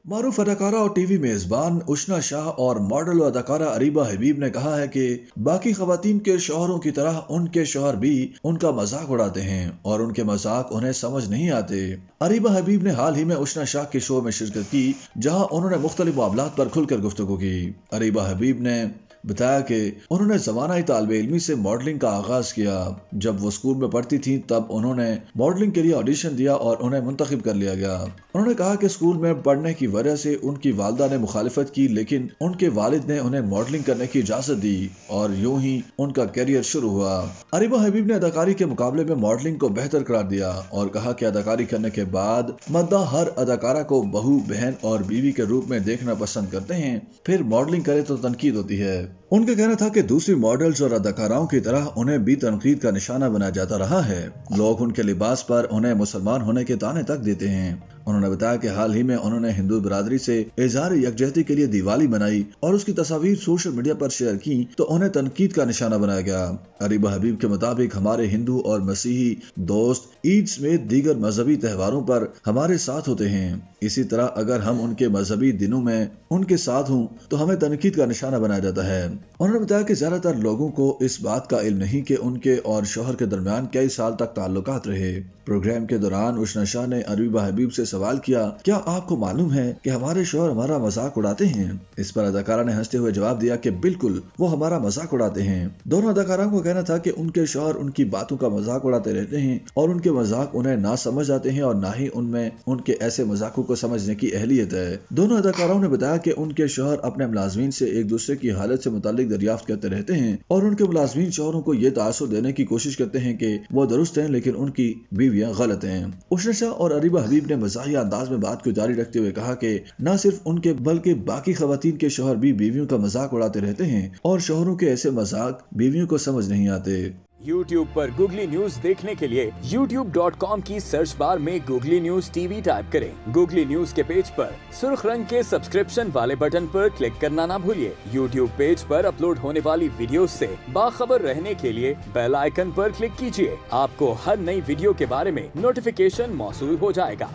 मारूफ अदाकारा और टीवी मेजबान उशना शाह और मॉडल व अदाकारा अरीबा हबीब ने कहा है कि बाकी खवातीन के शौहरों की तरह उनके शौहर भी उनका मजाक उड़ाते हैं और उनके मजाक उन्हें समझ नहीं आते। अरीबा हबीब ने हाल ही में उशना शाह के शो में शिरकत की, जहां उन्होंने मुख्तलिफ मामलात पर खुलकर गुफ्तगू की। अरीबा हबीब ने बताया कि उन्होंने ज़माना तालिबे इल्मी से मॉडलिंग का आगाज किया। जब वो स्कूल में पढ़ती थी तब उन्होंने मॉडलिंग के लिए ऑडिशन दिया और उन्हें मुंतखब कर लिया गया। उन्होंने कहा कि स्कूल में पढ़ने की वजह से उनकी वालदा ने मुखालिफत की, लेकिन उनके वालिद ने उन्हें मॉडलिंग करने की इजाजत दी और यूं ही उनका कैरियर शुरू हुआ। अरीबा हबीब ने अदाकारी के मुकाबले में मॉडलिंग को बेहतर करार दिया और कहा कि अदाकारी करने के बाद मद्दा हर अदाकारा को बहू, बहन और बीवी के रूप में देखना पसंद करते हैं, फिर मॉडलिंग करे तो तनकीद होती है। उनका कहना था कि दूसरी मॉडल्स और अदाकाराओं की तरह उन्हें भी तनकीद का निशाना बनाया जाता रहा है। लोग उनके लिबास पर उन्हें मुसलमान होने के ताने तक देते हैं। उन्होंने बताया कि हाल ही में उन्होंने हिंदू बरादरी से इजहार यकजहती के लिए दिवाली बनाई और उसकी तस्वीर सोशल मीडिया पर शेयर की तो उन्हें तनकीद का निशाना बनाया गया। अरीबा हबीब के मुताबिक हमारे हिंदू और मसीही दोस्त ईद समेत दीगर मजहबी त्योहारों पर हमारे साथ होते हैं। इसी तरह अगर हम उनके मजहबी दिनों में उनके साथ हों तो हमें तनकीद का निशाना बनाया जाता है। उन्होंने बताया कि ज्यादातर लोगों को इस बात का इल्म नहीं कि उनके और शौहर के दरमियान कई साल तक ताल्लुकात रहे। प्रोग्राम के दौरान उशना शाह ने अरीबा हबीब से सवाल किया, क्या आपको मालूम है कि हमारे शौहर हमारा मजाक उड़ाते हैं? इस पर अदाकारा ने हंसते हुए जवाब दिया कि बिल्कुल, वो हमारा मजाक उड़ाते हैं। दोनों अदाकाराओं का कहना था कि उनके शौहर उनकी बातों का मजाक उड़ाते रहते हैं और उनके मजाक उन्हें ना समझ आते हैं और ना ही उनमें उनके ऐसे मजाकों को समझने की अहलियत है। दोनों अदाकाराओं ने बताया कि उनके शौहर अपने मुलाजमीन से एक दूसरे की हालत से मुतालिक दरियाफ्त करते रहते हैं और उनके मुलाजमीन शौहरों को ये तासुर देने की कोशिश करते हैं कि वो दुरुस्त हैं लेकिन उनकी बीवियां गलत हैं। उशना शाह और अरीबा हबीब ने मज़ाहिया अंदाज में बात को जारी रखते हुए कहा कि न सिर्फ उनके बल्कि बाकी खवातीन के शौहर भी बीवियों का मजाक उड़ाते रहते हैं और शौहरों के ऐसे मजाक बीवियों को समझ नहीं आते। YouTube पर गूगली न्यूज देखने के लिए youtube.com की सर्च बार में गूगली न्यूज टीवी टाइप करें। गूगली न्यूज के पेज पर सुर्ख रंग के सब्सक्रिप्शन वाले बटन पर क्लिक करना ना भूलिए। YouTube पेज पर अपलोड होने वाली वीडियोस से बाखबर रहने के लिए बेल आइकन पर क्लिक कीजिए। आपको हर नई वीडियो के बारे में नोटिफिकेशन मौसूल हो जाएगा।